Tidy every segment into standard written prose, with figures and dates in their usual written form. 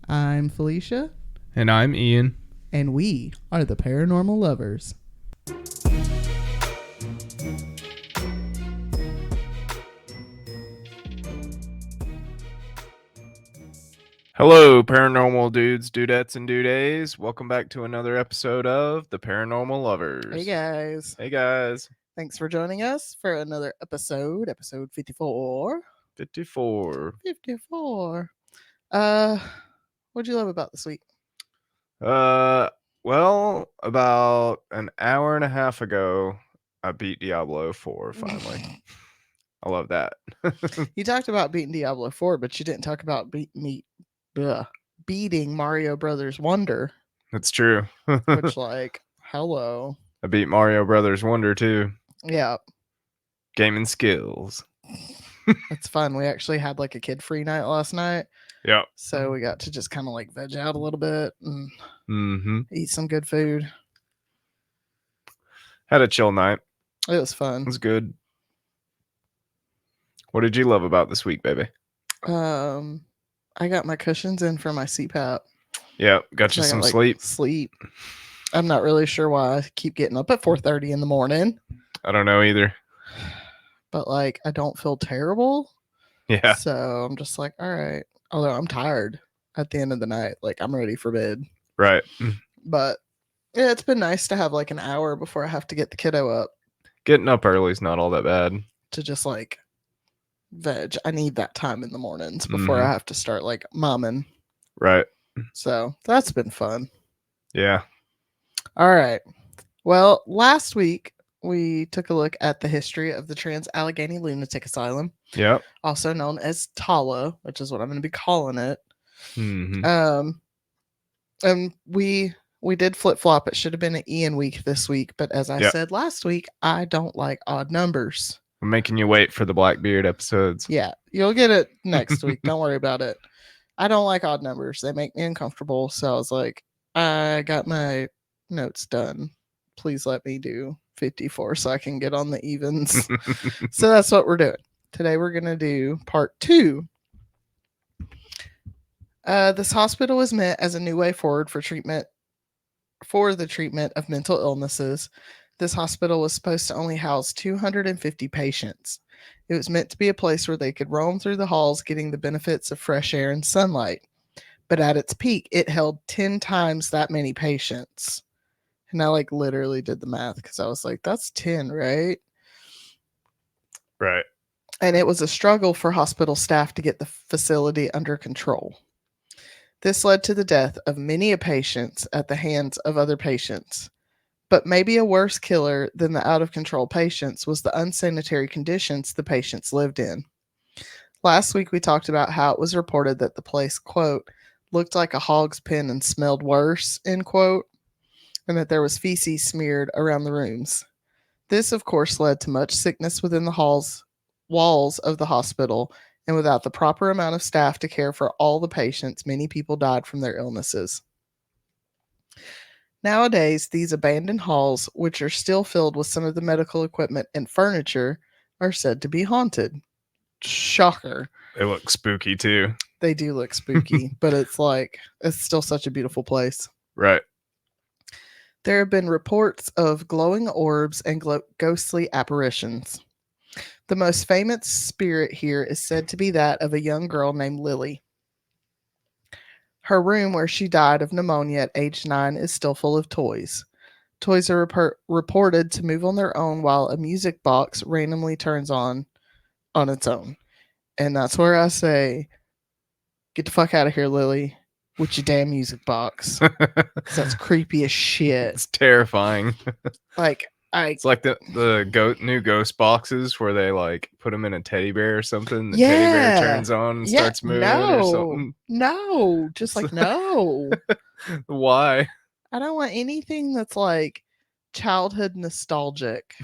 I'm Felicia, And I'm Ian. and we are the Paranormal Lovers. Hello, paranormal dudes, dudettes, and dudays. Welcome back to another episode of the Paranormal Lovers. Hey guys, Hey guys. thanks for joining us for another episode 54. 54. 54. What'd you love about this week? Well, about an hour and a half ago, I beat Diablo 4 finally. I love that. You talked about beating Diablo 4, but you didn't talk about beating Mario Brothers Wonder, That's true. which, like, hello. I beat Mario Brothers Wonder too. Yeah, Gaming skills. it's fun. We actually had like a kid-free night last night, Yep. so we got to just kind of like veg out a little bit and eat some good food. Had a chill night. It was fun. It was good. What did you love about this week, baby? I got my cushions in for my CPAP. Yeah, got you So I some got, like, sleep. Sleep. I'm not really sure why I keep getting up at 4:30 in the morning, I don't know either. but like I don't feel terrible. Yeah. So I'm just like, all right. Although I'm tired at the end of the night, like I'm ready for bed. Right. But yeah, it's been nice to have like an hour before I have to get the kiddo up Getting up early is not all that bad. to just like veg. I need that time in the mornings before I have to start like momming. Right. So that's been fun. Yeah. All right. Well, last week we took a look at the history of the Allegheny Lunatic Asylum, Yep. also known as TALA, which is what I'm going to be calling it. Mm-hmm. And we did flip flop. It should have been an Ian week this week, but as I said last week, I don't like odd numbers. I'm making you wait for the Blackbeard episodes. Yeah, you'll get it next week. Don't worry about it. I don't like odd numbers. They make me uncomfortable. So I was like, I got my notes done. Please let me do 54 so I can get on the evens. So that's what we're doing. Today we're going to do part 2. This hospital was meant as a new way forward for the treatment of mental illnesses. This hospital was supposed to only house 250 patients. It was meant to be a place where they could roam through the halls getting the benefits of fresh air and sunlight. But at its peak, it held 10 times that many patients. And I like literally did the math because I was like, that's 10, right? Right. And it was a struggle for hospital staff to get the facility under control. This led to the death of many patients at the hands of other patients. But maybe a worse killer than the out-of-control patients was the unsanitary conditions the patients lived in. Last week we talked about how it was reported that the place, quote, looked like a hog's pen and smelled worse, end quote, and that there was feces smeared around the rooms. This, of course, led to much sickness within the walls of the hospital, and without the proper amount of staff to care for all the patients, many people died from their illnesses. Nowadays, these abandoned halls, which are still filled with some of the medical equipment and furniture, are said to be haunted. Shocker. They look spooky too. They do look spooky, but it's still such a beautiful place. Right. There have been reports of glowing orbs and ghostly apparitions. The most famous spirit here is said to be that of a young girl named Lily. Her room where she died of pneumonia at age 9 is still full of toys. Toys are reported to move on their own while a music box randomly turns on its own. And that's where I say, get the fuck out of here, Lily, with your damn music box. That's creepy as shit. It's terrifying. It's like the new ghost boxes where they like put them in a teddy bear or something. The teddy bear turns on and starts moving or something. No, just like no. Why? I don't want anything that's like childhood nostalgic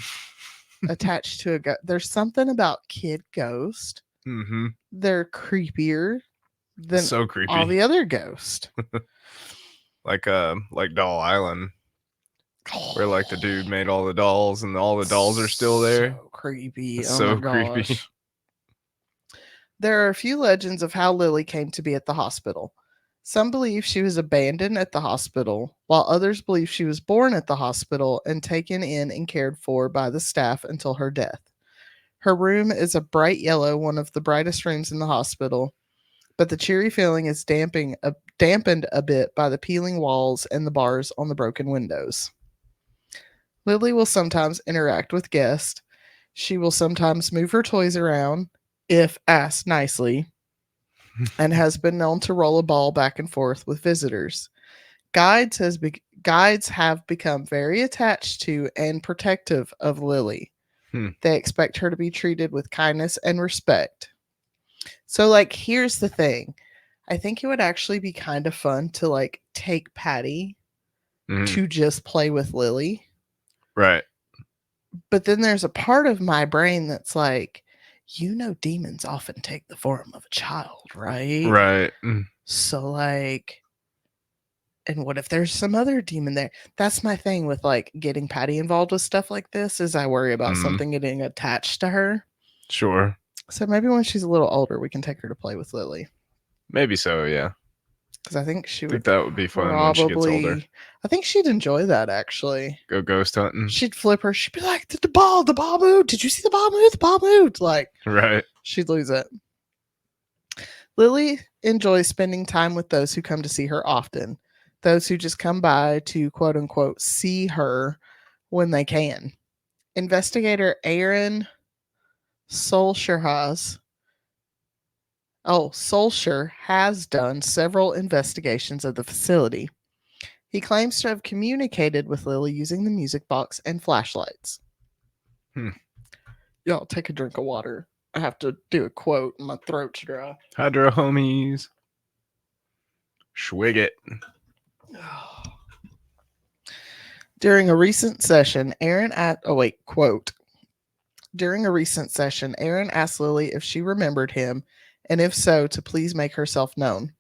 attached to a ghost. There's something about kid ghost. Mm-hmm. They're creepier than so creepy. all the other ghosts. like Doll Island. Where like the dude made all the dolls and all the dolls are still there. So creepy. So creepy. There are a few legends of how Lily came to be at the hospital. Some believe she was abandoned at the hospital, while others believe she was born at the hospital and taken in and cared for by the staff until her death. Her room is a bright yellow, one of the brightest rooms in the hospital, but the cheery feeling is dampened a bit by the peeling walls and the bars on the broken windows. Lily will sometimes interact with guests. She will sometimes move her toys around, if asked nicely, and has been known to roll a ball back and forth with visitors. Guides have become very attached to and protective of Lily. They expect her to be treated with kindness and respect. So, like, here's the thing. I think it would actually be kind of fun to, like, take Patty to just play with Lily. Right. But then there's a part of my brain that's like, demons often take the form of a child, right? Right. So, like, and what if there's some other demon there? That's my thing with, like, getting Patty involved with stuff like this, is I worry about something getting attached to her. Sure. So maybe when she's a little older, we can take her to play with Lily. Maybe so, yeah. Because I think that would be fun when she gets older. I think she'd enjoy that, actually. Go ghost hunting. She'd flip her. She'd be like, the ball moved. Did you see the ball move? The ball moved. Like, right. She'd lose it. Lily enjoys spending time with those who come to see her often. Those who just come by to, quote unquote, see her when they can. Investigator Aaron Solskjaer has done several investigations of the facility. He claims to have communicated with Lily using the music box and flashlights. Y'all, take a drink of water. I have to do a quote. My throat's dry. Hydro homies. Schwig it. During a recent session, Aaron asked Lily if she remembered him, and if so, to please make herself known.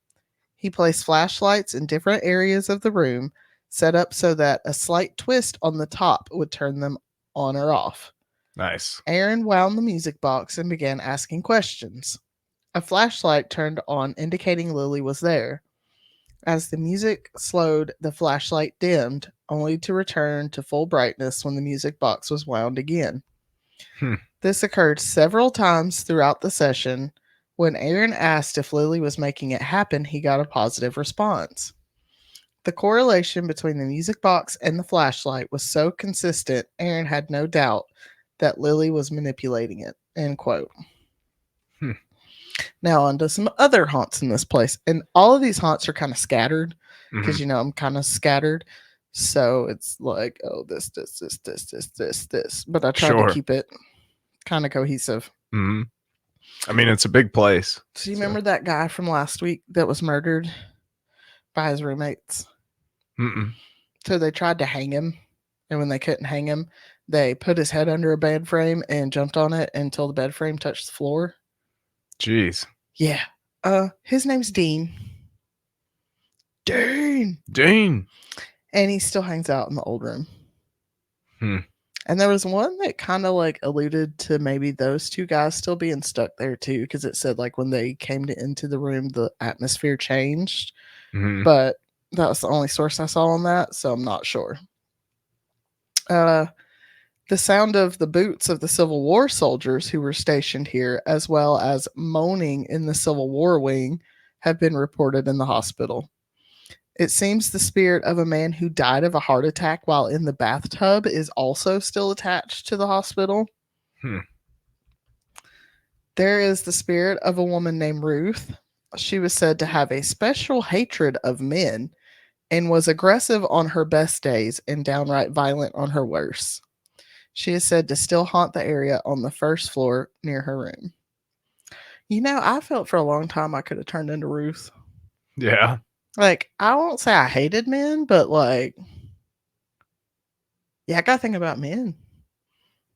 He placed flashlights in different areas of the room, set up so that a slight twist on the top would turn them on or off. Nice. Aaron wound the music box and began asking questions. A flashlight turned on, indicating Lily was there. As the music slowed, the flashlight dimmed, only to return to full brightness when the music box was wound again. This occurred several times throughout the session. When Aaron asked if Lily was making it happen, he got a positive response. The correlation between the music box and the flashlight was so consistent, Aaron had no doubt that Lily was manipulating it. End quote. Now on to some other haunts in this place. And all of these haunts are kind of scattered because, I'm kind of scattered. So it's like, oh, this. But I tried to keep it kind of cohesive. I mean, it's a big place. So you remember that guy from last week that was murdered by his roommates? So they tried to hang him. And when they couldn't hang him, they put his head under a bed frame and jumped on it until the bed frame touched the floor. Jeez. Yeah. His name's Dean. Dean. And he still hangs out in the old room. And there was one that kind of like alluded to maybe those two guys still being stuck there too, because it said like when they came into the room, the atmosphere changed. But that was the only source I saw on that, so I'm not sure. The sound of the boots of the Civil War soldiers who were stationed here, as well as moaning in the Civil War wing, have been reported in the hospital. It seems the spirit of a man who died of a heart attack while in the bathtub is also still attached to the hospital. There is the spirit of a woman named Ruth. She was said to have a special hatred of men and was aggressive on her best days and downright violent on her worst. She is said to still haunt the area on the first floor near her room. I felt for a long time I could have turned into Ruth. Yeah. Like, I won't say I hated men, but like, yeah, I gotta think about men.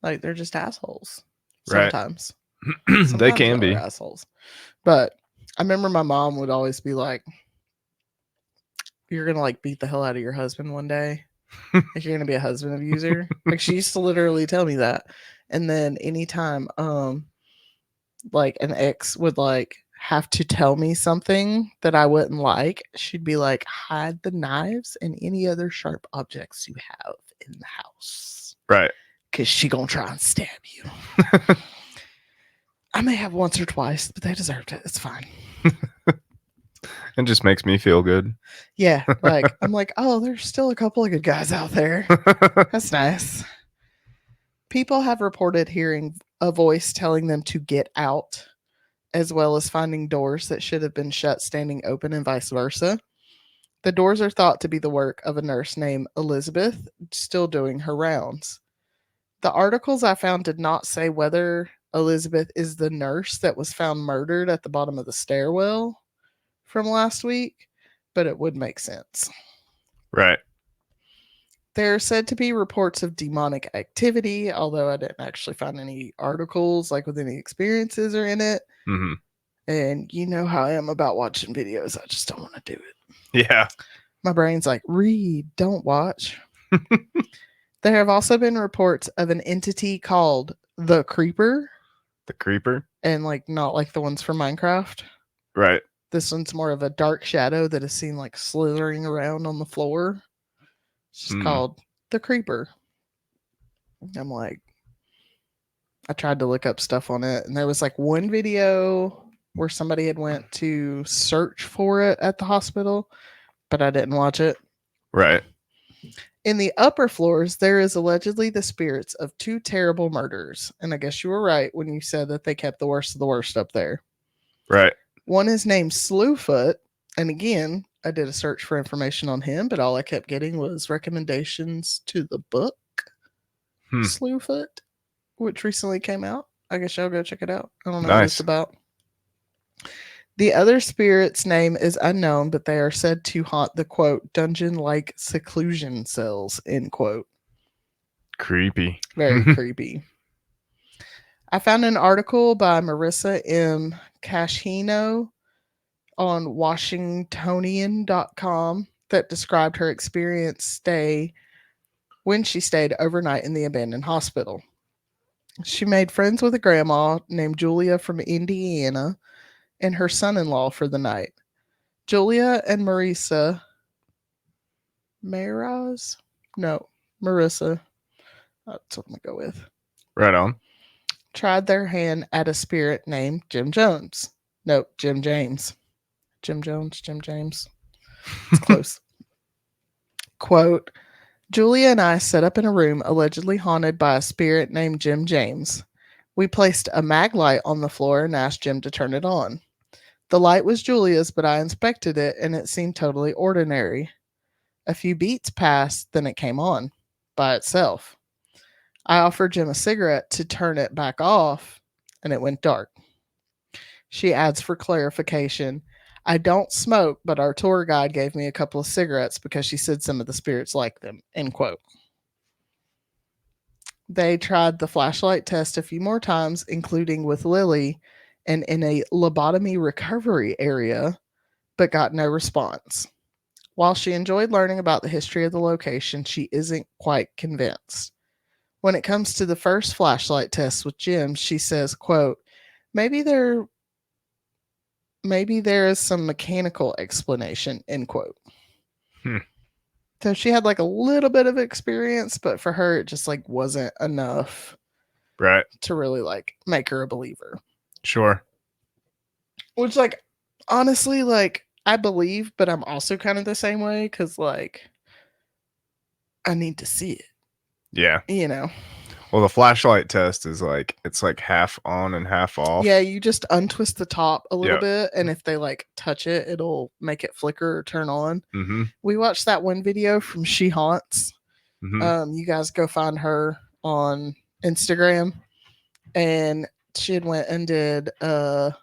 Like, they're just assholes. Sometimes. Right. They can be assholes. But I remember my mom would always be like, you're gonna like beat the hell out of your husband one day. Like, you're gonna be a husband abuser. Like, she used to literally tell me that. And then anytime like an ex would like have to tell me something that I wouldn't like, she'd be like, hide the knives and any other sharp objects you have in the house. Right. Because she gonna try and stab you. I may have once or twice, but they deserved it. It's fine. It just makes me feel good. Yeah, like I'm like, oh, there's still a couple of good guys out there. That's nice. People have reported hearing a voice telling them to get out, as well as finding doors that should have been shut standing open and vice versa. The doors are thought to be the work of a nurse named Elizabeth, still doing her rounds. The articles I found did not say whether Elizabeth is the nurse that was found murdered at the bottom of the stairwell from last week, but it would make sense. Right. There are said to be reports of demonic activity, although I didn't actually find any articles like with any experiences or in it. Mm-hmm. And you know how I am about watching videos. I just don't want to do it. Yeah. My brain's like, read, don't watch. There have also been reports of an entity called the Creeper. The Creeper? And like not like the ones from Minecraft. Right. This one's more of a dark shadow that is seen like slithering around on the floor. It's just called the Creeper. I'm like, I tried to look up stuff on it, and there was like one video where somebody had went to search for it at the hospital, but I didn't watch it. Right. In the upper floors, there is allegedly the spirits of 2 terrible murders. And I guess you were right when you said that they kept the worst of the worst up there. Right. One is named Slewfoot. And again, I did a search for information on him, but all I kept getting was recommendations to the book Slewfoot, which recently came out. I guess y'all go check it out. I don't know what it's about. The other spirit's name is unknown, but they are said to haunt the, quote, dungeon-like seclusion cells, end quote. Creepy. Very creepy. I found an article by Marissa M. Cashino on Washingtonian.com that described her experience when she stayed overnight in the abandoned hospital. She made friends with a grandma named Julia from Indiana and her son-in-law for the night. Julia and Marissa. Marissa. That's what I'm going to go with. Right on. Tried their hand at a spirit named Jim Jones. Nope, Jim James. Jim Jones, Jim James. It's close. Quote, Julia and I set up in a room allegedly haunted by a spirit named Jim James. We placed a mag light on the floor and asked Jim to turn it on. The light was Julia's, but I inspected it and it seemed totally ordinary. A few beats passed, then it came on by itself. I offered Jim a cigarette to turn it back off, and it went dark. She adds for clarification, I don't smoke, but our tour guide gave me a couple of cigarettes because she said some of the spirits like them, end quote. They tried the flashlight test a few more times, including with Lily and in a lobotomy recovery area, but got no response. While she enjoyed learning about the history of the location, she isn't quite convinced. When it comes to the first flashlight test with Jim, she says, quote, maybe there is some mechanical explanation, end quote. So she had like a little bit of experience, but for her, it just like wasn't enough to really like make her a believer. Sure. Which like, honestly, like I believe, but I'm also kind of the same way because like I need to see it. Yeah. You know. Well, the flashlight test is like, it's like half on and half off. Yeah, you just untwist the top a little bit, and if they like touch it, it'll make it flicker or turn on. Mm-hmm. We watched that one video from She Haunts. Mm-hmm. You guys go find her on Instagram, and she had went and did a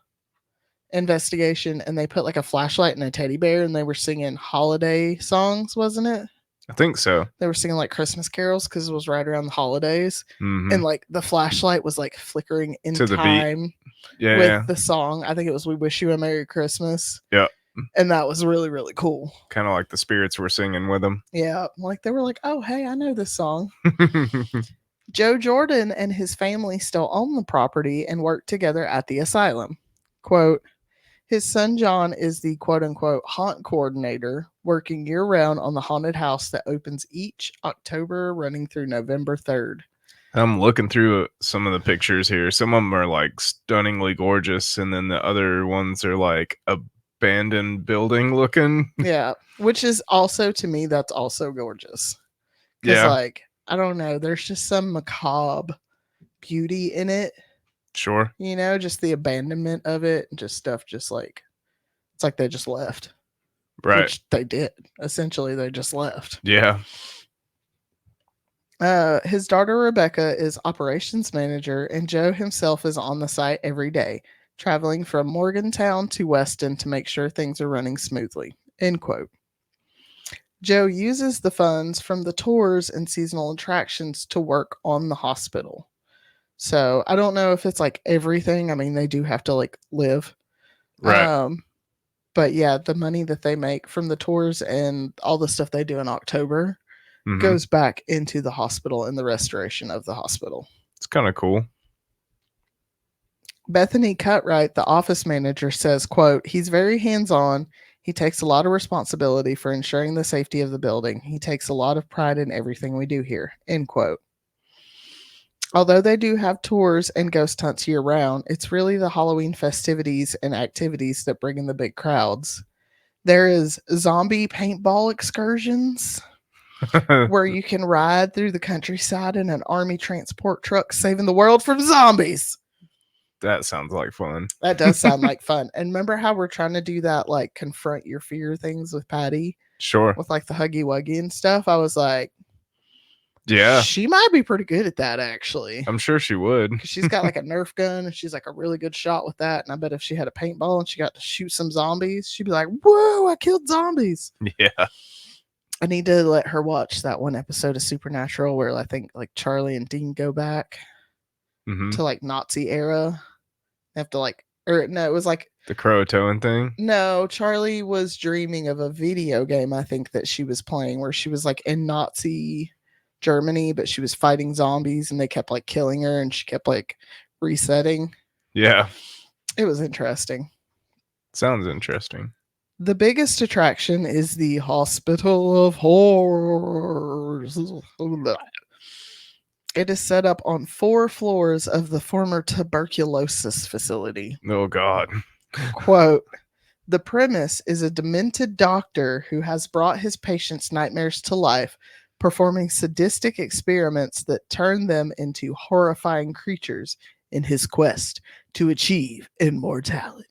investigation, and they put like a flashlight and a teddy bear, and they were singing holiday songs, wasn't it? I think so. They were singing like Christmas carols because it was right around the holidays. Mm-hmm. And like the flashlight was like flickering in to time with the song. I think it was We Wish You a Merry Christmas. Yeah. And that was really, really cool. Kind of like the spirits were singing with them. Yeah. Like they were like, oh, hey, I know this song. Joe Jordan and his family still own the property and work together at the asylum. Quote, His son John is the quote unquote haunt coordinator, working year round on the haunted house that opens each October running through November 3rd. I'm looking through some of the pictures here. Some of them are like stunningly gorgeous, and then the other ones are like abandoned building looking. Yeah, which is also, to me, that's also gorgeous. Because, Yeah. like, I don't know, there's just some macabre beauty in it. Sure. You know, just the abandonment of it, and just stuff just like, it's like they just left. Right. Which they did. Essentially, they just left. Yeah. His daughter Rebecca is operations manager, and Joe himself is on the site every day, traveling from Morgantown to Weston to make sure things are running smoothly. End quote. Joe uses the funds from the tours and seasonal attractions to work on the hospital. So I don't know if it's like everything. I mean, they do have to like live. Right. But yeah, the money that they make from the tours and all the stuff they do in October goes back into the hospital and the restoration of the hospital. It's kind of cool. Bethany Cutright, the office manager, says, quote, he's very hands-on. He takes a lot of responsibility for ensuring the safety of the building. He takes a lot of pride in everything we do here, end quote. Although they do have tours and ghost hunts year round, it's really the Halloween festivities and activities that bring in the big crowds. There is zombie paintball excursions where you can ride through the countryside in an army transport truck saving the world from zombies. That sounds like fun. That does sound like fun. And remember how we're trying to do that, like, confront your fear things with Patty? Sure. With, like, the Huggy Wuggy and stuff? I was like, yeah. She might be pretty good at that, actually. I'm sure she would. Because she's got, like, a Nerf gun, and she's, like, a really good shot with that. And I bet if she had a paintball and she got to shoot some zombies, she'd be like, whoa, I killed zombies. Yeah. I need to let her watch that one episode of Supernatural where I think, like, Charlie and Dean go back to, like, Nazi era. They have to, like, or no, it was like the Croatoan thing. No, Charlie was dreaming of a video game, I think, that she was playing where she was like in Nazi Germany, but she was fighting zombies and they kept like killing her and she kept like resetting. Yeah. It was interesting. Sounds interesting. The biggest attraction is the Hospital of Horrors. It is set up on 4 floors of the former tuberculosis facility. Oh, God. Quote, the premise is a demented doctor who has brought his patients' nightmares to life, performing sadistic experiments that turn them into horrifying creatures in his quest to achieve immortality.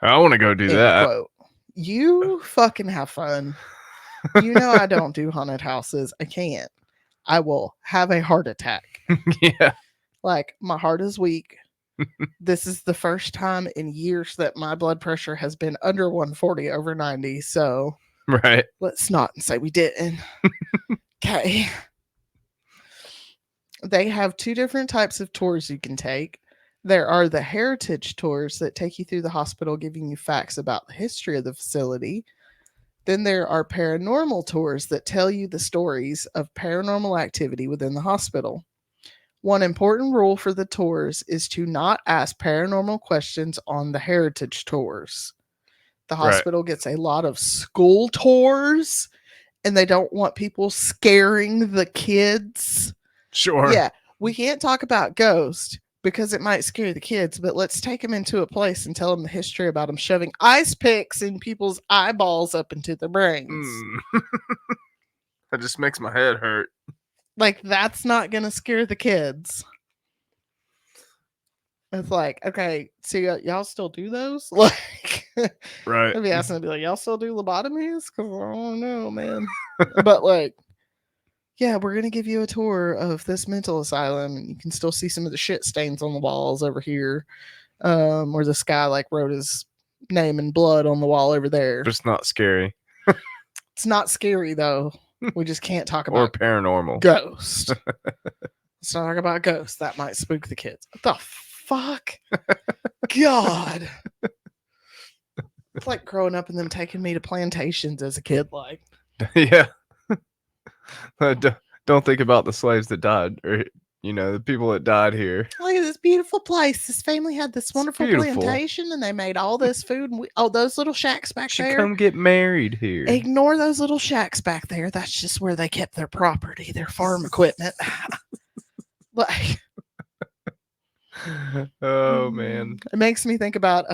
I want to go do that. Quote. You fucking have fun. You know I don't do haunted houses. I can't. I will have a heart attack. Yeah. Like, my heart is weak. This is the first time in years that my blood pressure has been under 140 over 90. So, right. Let's not say we didn't. Okay. They have 2 different types of tours you can take. There are the heritage tours that take you through the hospital, giving you facts about the history of the facility. Then there are paranormal tours that tell you the stories of paranormal activity within the hospital. One important rule for the tours is to not ask paranormal questions on the heritage tours. The hospital gets a lot of school tours, and they don't want people scaring the kids. Sure. Yeah, we can't talk about ghosts because it might scare the kids, but let's take them into a place and tell them the history about them shoving ice picks in people's eyeballs up into their brains. That just makes my head hurt. Like, that's not going to scare the kids. It's like, okay, so y'all still do those? Like, right. I'd be asking to be like, y'all still do lobotomies? Because I don't know, man. But like, yeah, we're gonna give you a tour of this mental asylum, and you can still see some of the shit stains on the walls over here, where this guy like wrote his name in blood on the wall over there. It's not scary. It's not scary though. We just can't talk about or paranormal ghost. Let's not talk about ghosts. That might spook the kids. What the fuck? God. It's like growing up and them taking me to plantations as a kid. Like, yeah. Don't think about the slaves that died, or the people that died here. Look at this beautiful place. This family had this It's wonderful beautiful. plantation, and they made all this food. And those little shacks back Should there. come get married here. Ignore those little shacks back there. That's just where they kept their property, their farm equipment. Like, Oh man. it makes me think about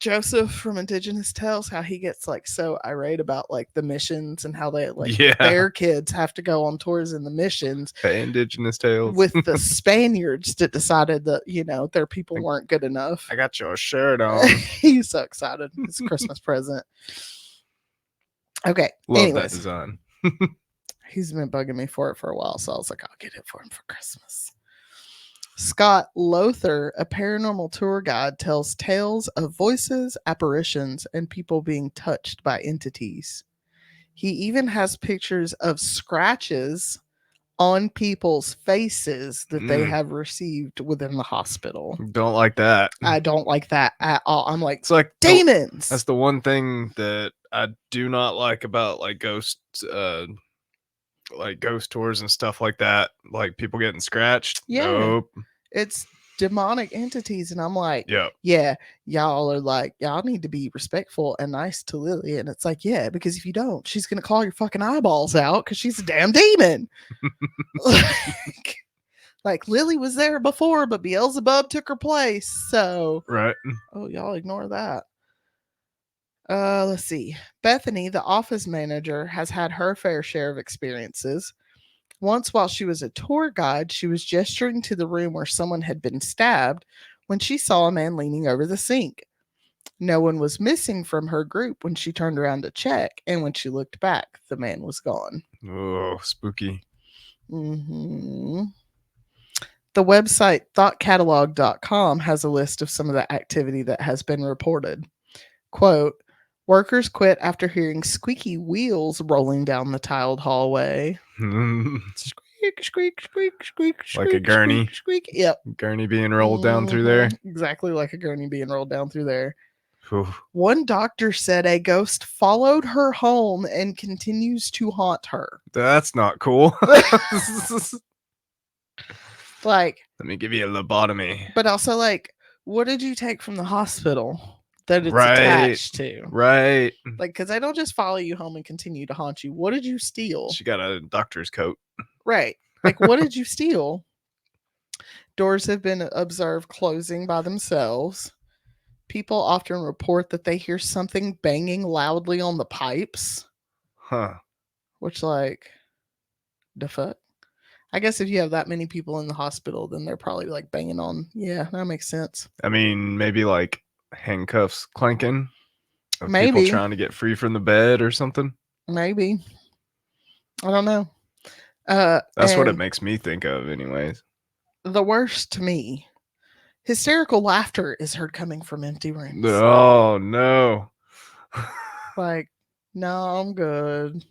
Joseph from Indigenous Tales, how he gets like so irate about like the missions and how they like Yeah. their kids have to go on tours in the missions The Indigenous Tales. with the Spaniards that decided that, their people weren't good enough. I got your shirt on. He's so excited. It's a Christmas present. Okay. Love anyways, that design. He's been bugging me for it for a while, so I was like, I'll get it for him for Christmas. Scott Lothar, a paranormal tour guide, tells tales of voices, apparitions, and people being touched by entities. He even has pictures of scratches on people's faces that they have received within the hospital. Don't like that. I don't like that at all. I'm like, it's like demons. That's the one thing that I do not like about like ghost tours and stuff like that. Like people getting scratched. Yeah. Nope. It's demonic entities, and I'm like, Yep. yeah, y'all are like, y'all need to be respectful and nice to Lily. And it's like, yeah, because if you don't, she's gonna claw your fucking eyeballs out because she's a damn demon. like Lily was there before, but Beelzebub took her place. So Right. Oh, y'all ignore that. Let's see. Bethany, the office manager, has had her fair share of experiences. Once, while she was a tour guide, she was gesturing to the room where someone had been stabbed when she saw a man leaning over the sink. No one was missing from her group when she turned around to check, and when she looked back, the man was gone. Oh, spooky. Mm-hmm. The website thoughtcatalog.com has a list of some of the activity that has been reported. Quote, workers quit after hearing squeaky wheels rolling down the tiled hallway. Squeak, squeak, squeak, squeak, like a gurney. Squeak, squeak. Yep. Gurney being rolled down through there. Exactly like a gurney being rolled down through there. Ooh. One doctor said a ghost followed her home and continues to haunt her. That's not cool. Like, let me give you a lobotomy. But also, like, what did you take from the hospital that it's attached to? Right. Like, because they don't just follow you home and continue to haunt you. What did you steal? She got a doctor's coat. Right. Like, what did you steal? Doors have been observed closing by themselves. People often report that they hear something banging loudly on the pipes. Huh. Which, like, the fuck? I guess if you have that many people in the hospital, then they're probably like banging on. Yeah, that makes sense. I mean, maybe like handcuffs clanking. Of maybe people trying to get free from the bed or something. Maybe. I don't know. That's what it makes me think of, anyways. The worst to me, hysterical laughter is heard coming from empty rooms. Oh no. Like, no, I'm good.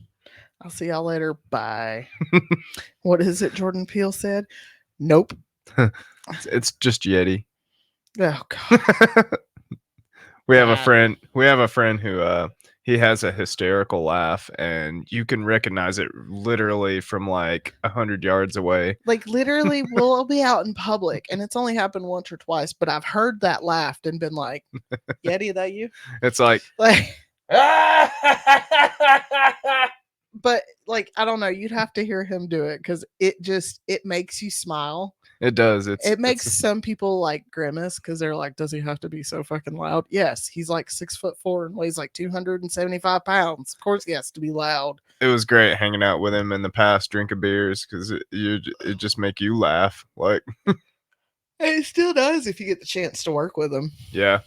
I'll see y'all later. Bye. What is it Jordan Peele said? Nope. It's just Yeti. Oh god. We have a friend who he has a hysterical laugh, and you can recognize it literally from like 100 yards away. Like literally, we'll be out in public, and it's only happened once or twice, but I've heard that laughed and been like, Yeti, that you? It's like but like, I don't know, you'd have to hear him do it because it makes you smile. It does. It makes some people like grimace because they're like, does he have to be so fucking loud? Yes, he's like 6'4" and weighs like 275 pounds. Of course he has to be loud. It was great hanging out with him in the past, drinking beers, because it just make you laugh. Like it still does if you get the chance to work with him. Yeah.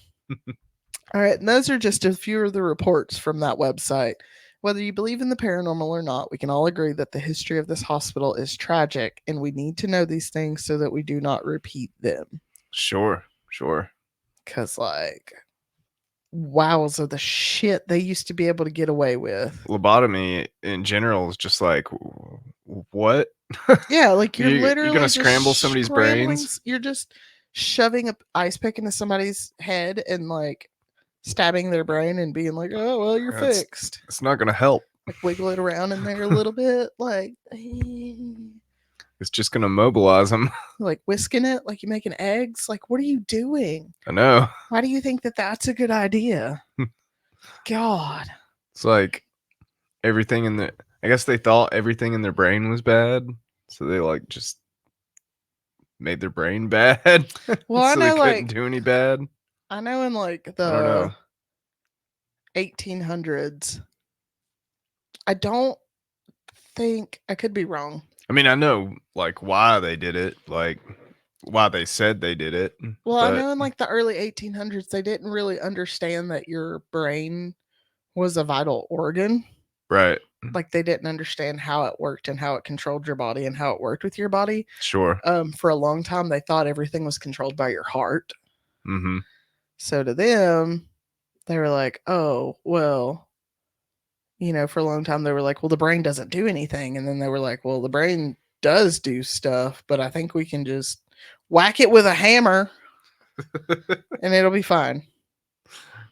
All right, and those are just a few of the reports from that website. Whether you believe in the paranormal or not, we can all agree that the history of this hospital is tragic, and we need to know these things so that we do not repeat them. Sure. Because, like, wowza, the shit they used to be able to get away with. Lobotomy in general is just like, what? Yeah, like you're literally you're gonna scramble somebody's brains. You're just shoving a ice pick into somebody's head and like stabbing their brain and being like, oh well, you're fixed. It's not gonna help. Like wiggle it around in there a little bit, like It's just gonna mobilize them. Like whisking it like you're making eggs. Like, what are you doing? I know. Why do you think that that's a good idea? God. It's like everything in the. I guess they thought everything in their brain was bad, so they like just made their brain bad, Well, so they couldn't do any bad. I know in like I don't know. the 1800s, I don't think, I could be wrong. I mean, I know like why they did it, like why they said they did it. Well, I But know in like the early 1800s, they didn't really understand that your brain was a vital organ. right, Like they didn't understand how it worked and how it controlled your body and how it worked with your body. sure. For a long time, they thought everything was controlled by your heart. Mm-hmm. So to them, they were like, oh, well, for a long time, they were like, well, the brain doesn't do anything. And then they were like, well, the brain does do stuff, but I think we can just whack it with a hammer and it'll be fine.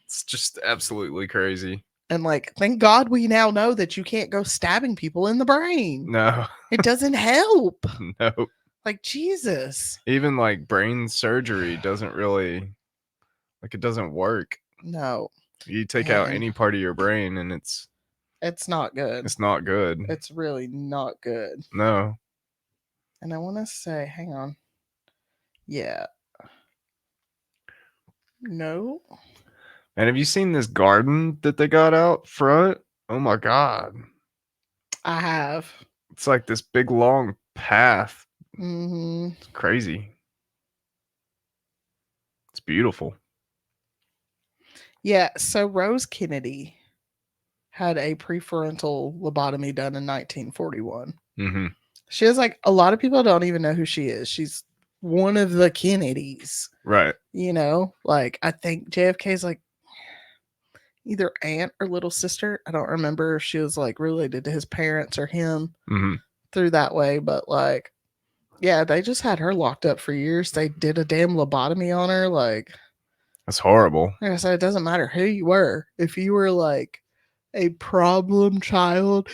It's just absolutely crazy. And like, thank God we now know that you can't go stabbing people in the brain. No, It doesn't help. no. Like, Jesus. Even like brain surgery doesn't really, like, it doesn't work. No, You take out And- any part of your brain and it's not good. not good. It's really not good. No. And I want to say, hang on. Yeah. No. And have you seen this garden that they got out front? Oh my god. I have. It's like this big long path. Mm-hmm. It's crazy. It's beautiful. Yeah. So Rose Kennedy had a prefrontal lobotomy done in 1941. Mm-hmm. She has like a lot of people don't even know who she is. She's one of the Kennedys. Right. Like I think JFK's like either aunt or little sister. I don't remember if she was like related to his parents or him Mm-hmm. through that way, but like, yeah, they just had her locked up for years. They did a damn lobotomy on her. Like That's horrible. I said, it doesn't matter who you were. If you were like a problem child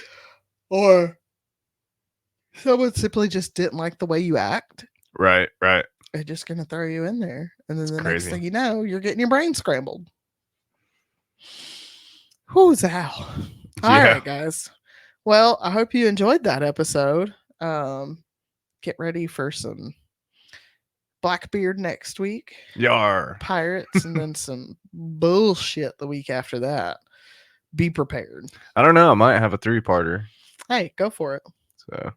or someone simply just didn't like the way you act, Right, right. they're just going to throw you in there. And then the next crazy. thing you know, you're getting your brain scrambled. Who's out? All Yeah. right, guys. Well, I hope you enjoyed that episode. Get ready for some Blackbeard next week, Yar. Pirates, and then some bullshit the week after that. Be prepared. I don't know. I might have a 3-parter. Hey, go for it. So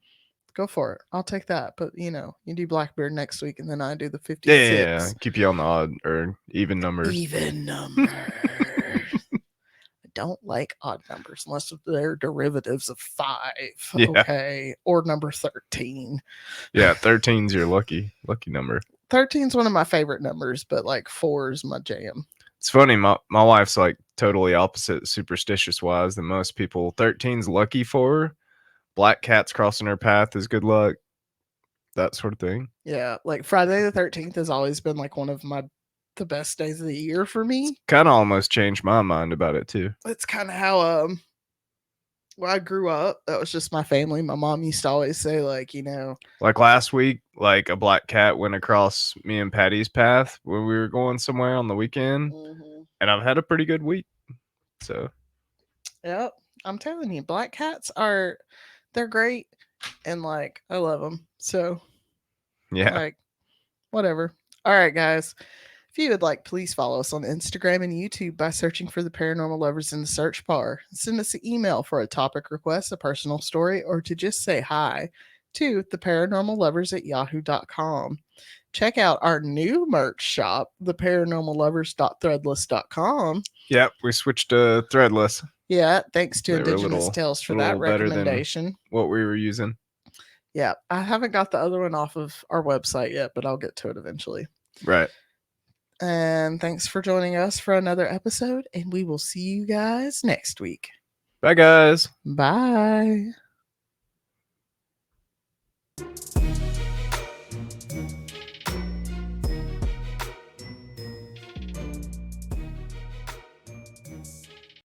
Go for it. I'll take that. But you do Blackbeard next week, and then I do the 56. yeah. Keep you on the odd or even numbers. Even numbers. I don't like odd numbers unless they're derivatives of 5. Yeah. Okay. Or number 13. Yeah, 13's your lucky number. 13's one of my favorite numbers, but like 4 is my jam. It's funny, my wife's like totally opposite superstitious wise than most people. 13's lucky for her. Black cats crossing her path is good luck. That sort of thing. Yeah, like Friday the 13th has always been like one of the best days of the year for me. Kind of almost changed my mind about it too. It's kind of how when I grew up, that was just my family. My mom used to always say like, like last week, like a black cat went across me and Patty's path when we were going somewhere on the weekend, and I've had a pretty good week. So, yep, I'm telling you, black cats they're great, and like I love them. So yeah. like whatever. All right, guys. If you would like, please follow us on Instagram and YouTube by searching for the Paranormal Lovers in the search bar. Send us an email for a topic request, a personal story, or to just say hi to theparanormallovers@yahoo.com. Check out our new merch shop, theparanormallovers.threadless.com. Yep, we switched to Threadless. Yeah, thanks to They were a Indigenous little- Tales for a that little better than- recommendation. What we were using. Yeah, I haven't got the other one off of our website yet, but I'll get to it eventually. Right. And thanks for joining us for another episode, and we will see you guys next week. Bye, guys. Bye.